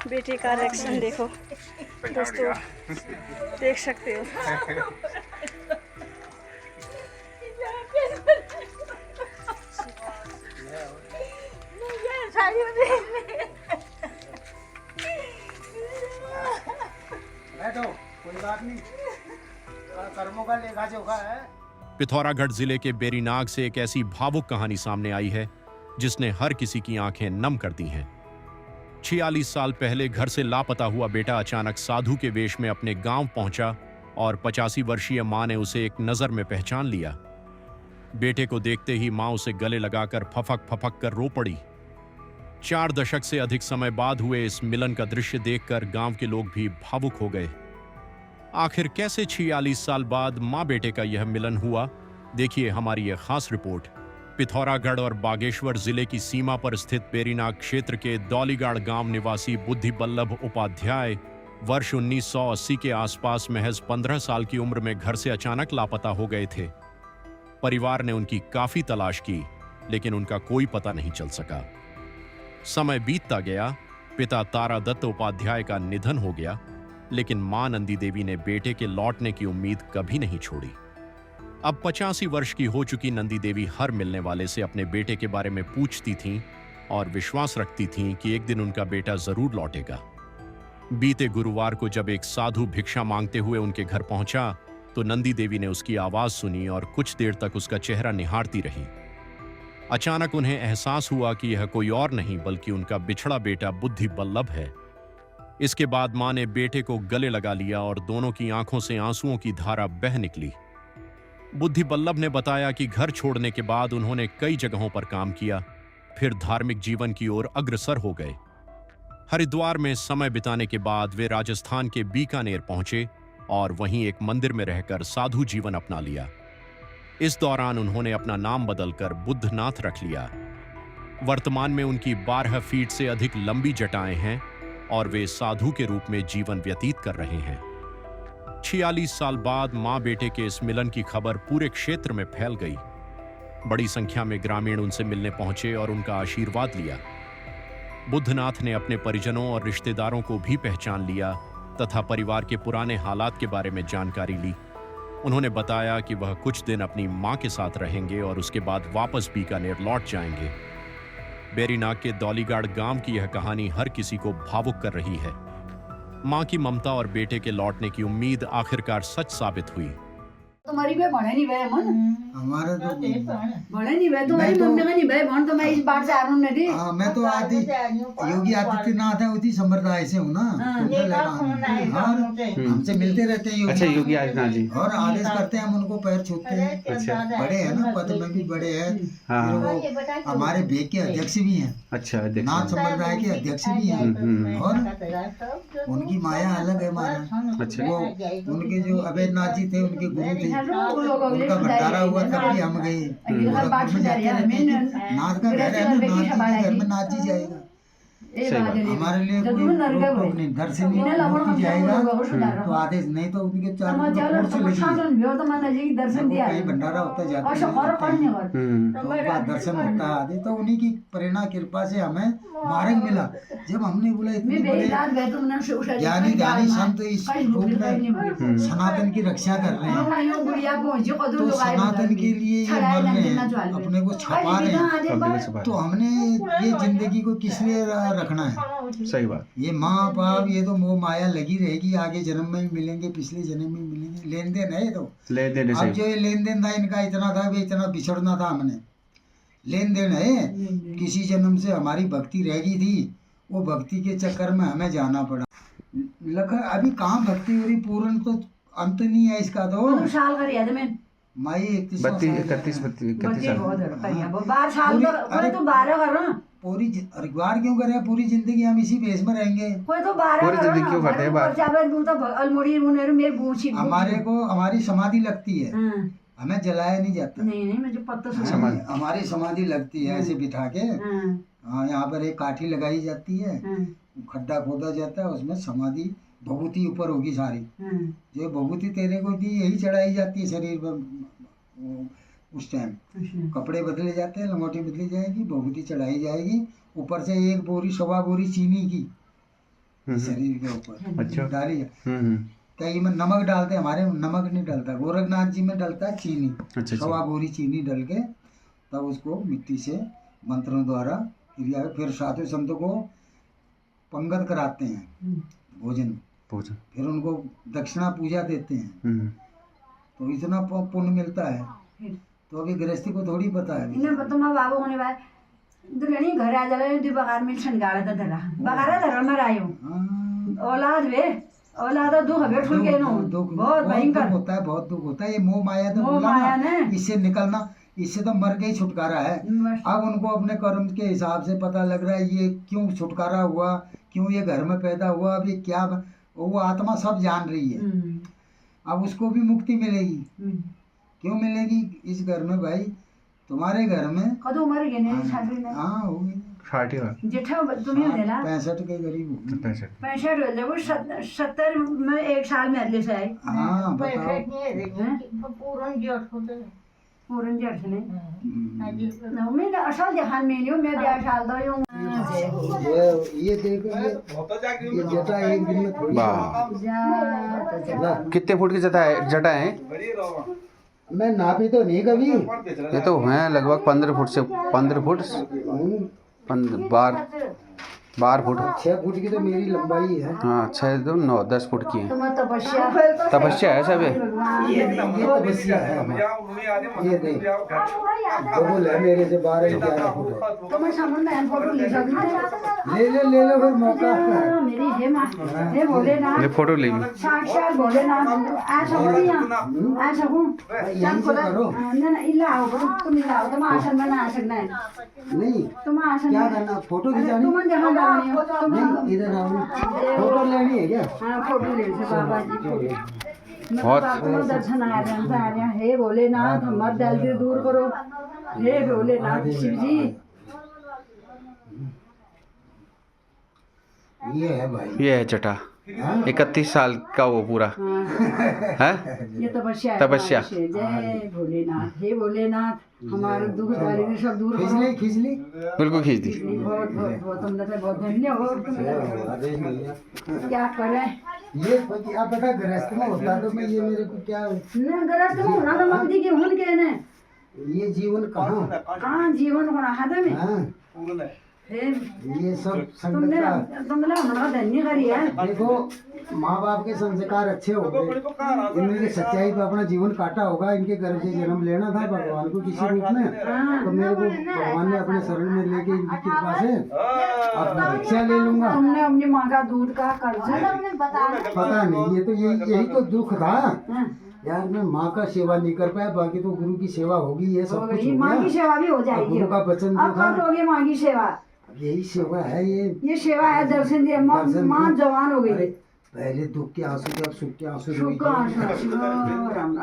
बेटी का रिएक्शन देखो दोस्तों, देख सकते हो। बैठो, कोई बात नहीं, कर्मों का लेखा जोखा है। पिथौरागढ़ जिले के बेरीनाग से एक ऐसी भावुक कहानी सामने आई है जिसने हर किसी की आंखें नम कर दी हैं। 46 साल पहले घर से लापता हुआ बेटा अचानक साधु के वेश में अपने गांव पहुंचा और 85 वर्षीय मां ने उसे एक नजर में पहचान लिया। बेटे को देखते ही मां उसे गले लगाकर फफक फफक कर रो पड़ी। 4 दशक से अधिक समय बाद हुए इस मिलन का दृश्य देखकर गांव के लोग भी भावुक हो गए। आखिर कैसे 46 साल बाद मां बेटे का यह मिलन हुआ, देखिए हमारी यह खास रिपोर्ट। पिथौरागढ़ और बागेश्वर जिले की सीमा पर स्थित बेरीनाग क्षेत्र के दौलीगाड़ गांव निवासी बुद्धि बल्लभ उपाध्याय वर्ष 1980 के आसपास महज 15 साल की उम्र में घर से अचानक लापता हो गए थे। परिवार ने उनकी काफी तलाश की, लेकिन उनका कोई पता नहीं चल सका। समय बीतता गया, पिता तारादत्त उपाध्याय का निधन हो गया, लेकिन मां नंदी देवी ने बेटे के लौटने की उम्मीद कभी नहीं छोड़ी। अब 85 वर्ष की हो चुकी नंदी देवी हर मिलने वाले से अपने बेटे के बारे में पूछती थीं और विश्वास रखती थीं कि एक दिन उनका बेटा जरूर लौटेगा। बीते गुरुवार को जब एक साधु भिक्षा मांगते हुए उनके घर पहुंचा तो नंदी देवी ने उसकी आवाज सुनी और कुछ देर तक उसका चेहरा निहारती रही। अचानक उन्हें एहसास हुआ कि यह कोई और नहीं बल्कि उनका बिछड़ा बेटा बुद्धि बल्लभ है। इसके बाद मां ने बेटे को गले लगा लिया और दोनों की आंखों से आंसुओं की धारा बह निकली। बुद्धि बल्लभ ने बताया कि घर छोड़ने के बाद उन्होंने कई जगहों पर काम किया, फिर धार्मिक जीवन की ओर अग्रसर हो गए। हरिद्वार में समय बिताने के बाद वे राजस्थान के बीकानेर पहुंचे और वहीं एक मंदिर में रहकर साधु जीवन अपना लिया। इस दौरान उन्होंने अपना नाम बदलकर बुद्धनाथ रख लिया। वर्तमान में उनकी 12 फीट से अधिक लंबी जटाएं हैं और वे साधु के रूप में जीवन व्यतीत कर रहे हैं। 46 साल बाद मां बेटे के इस मिलन की खबर पूरे क्षेत्र में फैल गई। बड़ी संख्या में ग्रामीण उनसे मिलने पहुंचे और उनका आशीर्वाद लिया। बुद्धनाथ ने अपने परिजनों और रिश्तेदारों को भी पहचान लिया तथा परिवार के पुराने हालात के बारे में जानकारी ली। उन्होंने बताया कि वह कुछ दिन अपनी मां के साथ रहेंगे और उसके बाद वापस बीकानेर लौट जाएंगे। बेरीनाग के दौलीगाड़ गांव की यह कहानी हर किसी को भावुक कर रही है। मां की ममता और बेटे के लौटने की उम्मीद आखिरकार सच साबित हुई। तुम्हारी बे बने नहीं बे मन हमारे तो बने नहीं बे, तुम्हारी मम्मी का नहीं बे बन, तो मैं इस बार से आ रहा हूं नहीं। हाँ, मैं तो आदि योगी आदित्यनाथ है उसी संप्रदाय से हूँ ना। हमसे मिलते रहते हैं। अच्छा, योगी आदित्यनाथ जी। और आदेश करते हैं, हम उनको पैर छूते हैं। अच्छा, बड़े हैं ना, पद में भी बड़े हैं। हाँ, वो हमारे बेग के अध्यक्ष भी हैं। अच्छा, नाथ संप्रदाय के अध्यक्ष भी हैं। और उनकी माया अलग है माना। अच्छा, वो उनके जो अभयनाथ जी थे उनके गुरु थे, उनका भंडारा हुआ तब भी हम गए। नाथ का घर है ना, नाथ जी के घर में नाथ जी जाएगा। हमारे लिए कोई रोक नहीं, घर से नहीं मूर्ति जाएगा तो आदेश, नहीं तो उनके चारों कहीं भंडारा होता जाता है तो दर्शन होता है आदि। तो उन्हीं की प्रेरणा कृपा से हमें मार्ग मिला। जब हमने बोला इतने बड़े ज्ञानी ज्ञानी संत इस रूप में सनातन की रक्षा कर रहे हैं, तो सनातन के लिए ये मर रहे हैं, अपने को छपा रहे हैं, तो हमने ये जिंदगी को किस लिए रखना है। सही बात। ये माँ बाप ये तो मोह माया लगी रहेगी, आगे जन्म में भी मिलेंगे, पिछले जन्म में मिलेंगे। लेन देन है तो लेन देन। अब जो ये लेन देन था इनका इतना था भी इतना बिछड़ना था, हमने लेन देन है। किसी जन्म से हमारी भक्ति रह गई थी, वो भक्ति के चक्कर में हमें जाना पड़ा। लखन अभी कहाँ भक्ति हो रही, पूर्ण तो अंत नहीं है इसका। तो साल कर याद में माई 31 पूरी हरिद्वार क्यों कर रहे हैं, पूरी जिंदगी हम इसी भेष में रहेंगे। कोई तो 12 पूरी जिंदगी क्यों करते हैं बात? हमारे को हमारी समाधि लगती है, हमें जलाया नहीं जाता। नहीं मुझे पता हमारी समाधि लगती है ऐसे बिठा के। हाँ, यहाँ पर एक काठी लगाई जाती है, खड्डा खोदा जाता है, उसमें समाधि भभूति ऊपर होगी सारी। जो भभूति तेरे को दी यही चढ़ाई जाती है शरीर पर। उस टाइम कपड़े बदले जाते हैं, लंगोटी बदली जाएगी, भभूति चढ़ाई जाएगी। ऊपर से 1 बोरी 1.25 बोरी चीनी की शरीर के ऊपर अच्छा। डाली है। कई में नमक डालते हैं, हमारे में नमक नहीं डलता, गोरखनाथ जी में डलता है चीनी, अच्छा, सवा बोरी चीनी डल के तब उसको मिट्टी से मंत्रों द्वारा क्रिया, फिर साधु संतों को पंगत कराते हैं, भोजन, फिर उनको दक्षिणा पूजा देते हैं, तो इतना पुण्य मिलता है। तो अभी गृहस्थी को थोड़ी पता है। इन्हें तुम्हारा बाबू होने वाले दुल्हनी घर आ जाला दी बगार में छनगाड़ा था धरा बगारा धरा मरायो औलाद वे औलाद दुख बैठुल के नो बहुत भयंकर होता है, बहुत दुख होता है। ये मोह माया तो मोह बोला माया ना, ने इससे निकलना, इससे तो मर गई छुटकारा है। अब उनको अपने कर्म के हिसाब से पता लग रहा है ये क्यों छुटकारा हुआ, क्यों ये घर में पैदा हुआ, अभी क्या, वो आत्मा सब जान रही है। अब उसको भी मुक्ति मिलेगी। क्यों मिलेगी? इस घर में भाई, तुम्हारे घर में कदों मर गए ने छाड़ी में, हाँ हो गई 60 जेठा तुम्हें होनेला 65 के करीब हो गई। 65 हो जब 70 में एक साल में अगले से आए। हाँ बताओ। पूरन जट ने ना मैं असल जहान में नहीं मैं 2 साल दो यूं ये देखो, ये जटा एक दिन में थोड़ी कितने फुट की जटा है? मैं नापी तो नहीं कभी। ये तो हैं लगभग 15 फुट से 15 फुट 12 फुट। 6 फुट की तो मेरी लंबाई है। हाँ 6 तो 9 10 फुट की है। तुम तपस्या तपस्या है सब। ये तपस्या है हमारी। ये देख डबल है मेरे से 12-11 फुट है। तुम्हें सामने में फोटो ले सकते ले लो फिर मौका है। मेरी हे मां हे भोलेनाथ ये फोटो ले ली। साक्षात भोलेनाथ आ सकूं यहाँ आ सकूं यहीं से करो। ना इला आओ तुम इला आओ तुम आसन में ना आ सकना है नहीं तुम आसन क्या करना, फोटो खिंचानी? तुम जहाँ जानी हो तुम नहीं इधर आओ, फोटो लेनी है क्या? हाँ फोटो ले से बाबा जी फोटो बहुत तुम्हारा दर्शन आ रहे हैं। हे भोलेनाथ हमारे जल्दी दूर करो, हे भोलेनाथ शिव जी। ये है भाई, ये है जटा। 31 साल का वो पूरा है। ये तपस्या है। तपस्या। जय भोलेनाथ, हे भोलेनाथ हमारे दुख दारिद्र सब दूर करो। खींच ली बिल्कुल खींच दी। बहुत बहुत बहुत तुमने तो बहुत धन्य हो तुम। क्या करें ये अब बेटा गृहस्थ में होता तो मैं ये मेरे को क्या, गरज में होना तो मंदी के हुन के ने ये जीवन कहाँ जीवन होना हाथ में। हाँ, हे ये सब तुमने संगत तुमने हमारा धन्य करी है। का देखो, माँ बाप के संस्कार अच्छे हो गए, इन्होंने सच्चाई पे अपना जीवन काटा होगा। इनके गर्भ से जन्म लेना था भगवान को किसी रूप में, तो मेरे को भगवान ने अपने शरण में लेके इनकी कृपा से अपना रक्षा ले लूंगा। तुमने अपनी माँ का दूध का कर्ज पता नहीं, ये तो यही तो दुख था यार, मैं माँ का सेवा नहीं कर पाया, बाकी तो गुरु की सेवा होगी। ये सब कुछ हो माँ की गया, सेवा भी हो जाएगी। गुरु का वचन अब जो था, कब होगी माँ की सेवा? यही सेवा है। ये सेवा है, दर्शन दिया। माँ जवान हो गई। पहले दुख के आंसू थे, अब सुख के आंसू सुख का आंसू। राम राम।